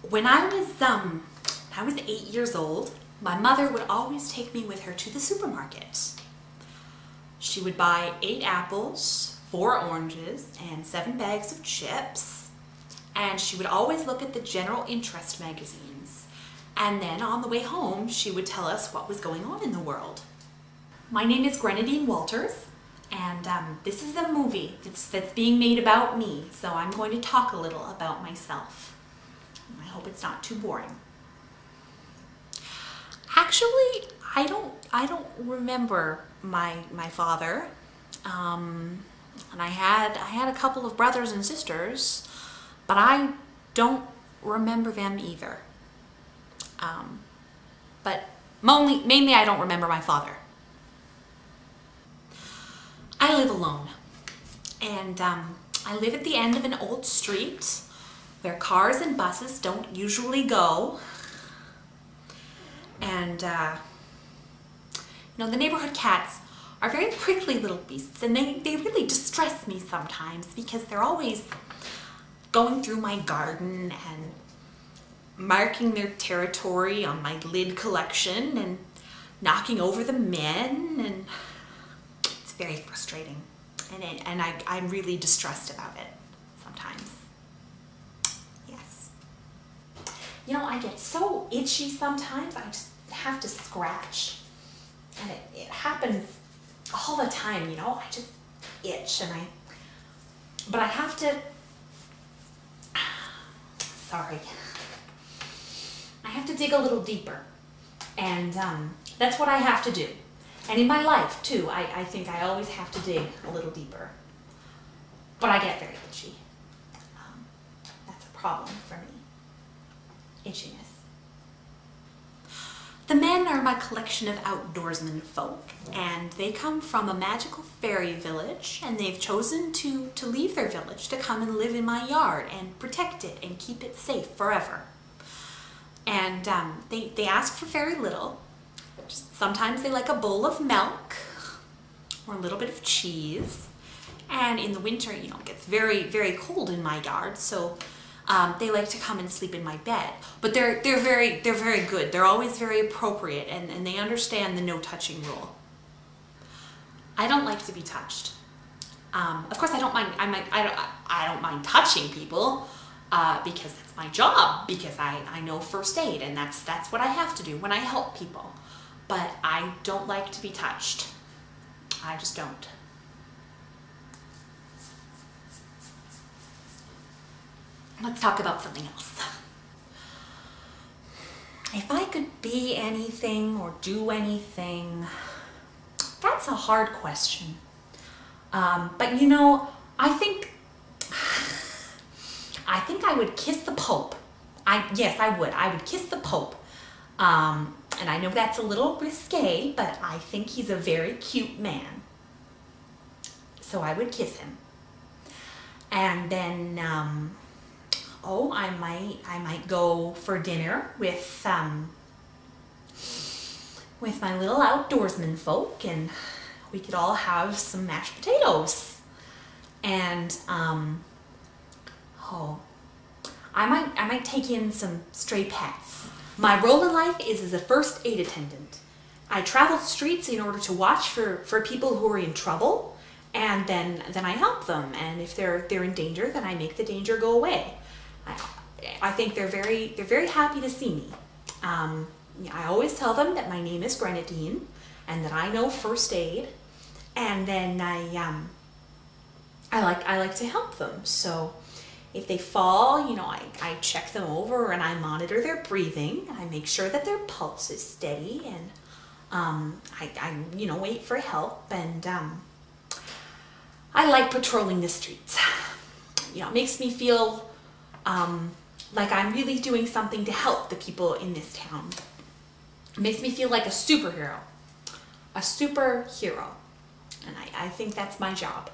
When I was 8 years old, my mother would always take me with her to the supermarket. She would buy 8 apples, 4 oranges, and 7 bags of chips. And she would always look at the general interest magazines. And then on the way home, she would tell us what was going on in the world. My name is Grenadine Walters, and this is a movie that's being made about me. So I'm going to talk a little about myself. I hope it's not too boring. Actually, I don't remember my father, and I had a couple of brothers and sisters, but I don't remember them either. But mainly I don't remember my father. I live alone, and I live at the end of an old street where cars and buses don't usually go. And the neighborhood cats are very prickly little beasts, and they really distress me sometimes because they're always going through my garden and marking their territory on my lid collection and knocking over the men, and it's very frustrating, and I'm really distressed about it sometimes. Yes. I get so itchy sometimes, I just have to scratch, and it happens all the time, I just itch, but I have to, sorry, I have to dig a little deeper, and that's what I have to do. And in my life too, I think I always have to dig a little deeper, but I get very itchy. That's a problem for me. Itchiness. The men are my collection of outdoorsman folk, and they come from a magical fairy village, and they've chosen to leave their village to come and live in my yard and protect it and keep it safe forever. And they ask for very little. Sometimes they like a bowl of milk or a little bit of cheese, and in the winter, it gets very, very cold in my yard, so they like to come and sleep in my bed. But they're very good. They're always very appropriate, and they understand the no touching rule. I don't like to be touched. Of course, I don't mind. I don't mind touching people because it's my job. Because I know first aid, and that's what I have to do when I help people. But I don't like to be touched. I just don't. Let's talk about something else. If I could be anything or do anything, that's a hard question. But I think I would kiss the Pope. Yes, I would. I would kiss the Pope. And I know that's a little risque, but I think he's a very cute man. So I would kiss him. And then I might go for dinner with my little outdoorsman folk, and we could all have some mashed potatoes. And I might take in some stray pets. My role in life is as a first aid attendant. I travel the streets in order to watch for people who are in trouble, and then I help them. And if they're in danger, then I make the danger go away. I think they're very happy to see me. I always tell them that my name is Grenadine and that I know first aid, and then I like to help them. So if they fall, I check them over and I monitor their breathing. I make sure that their pulse is steady, and I wait for help, and I like patrolling the streets. It makes me feel like I'm really doing something to help the people in this town. It makes me feel like a superhero. And I think that's my job.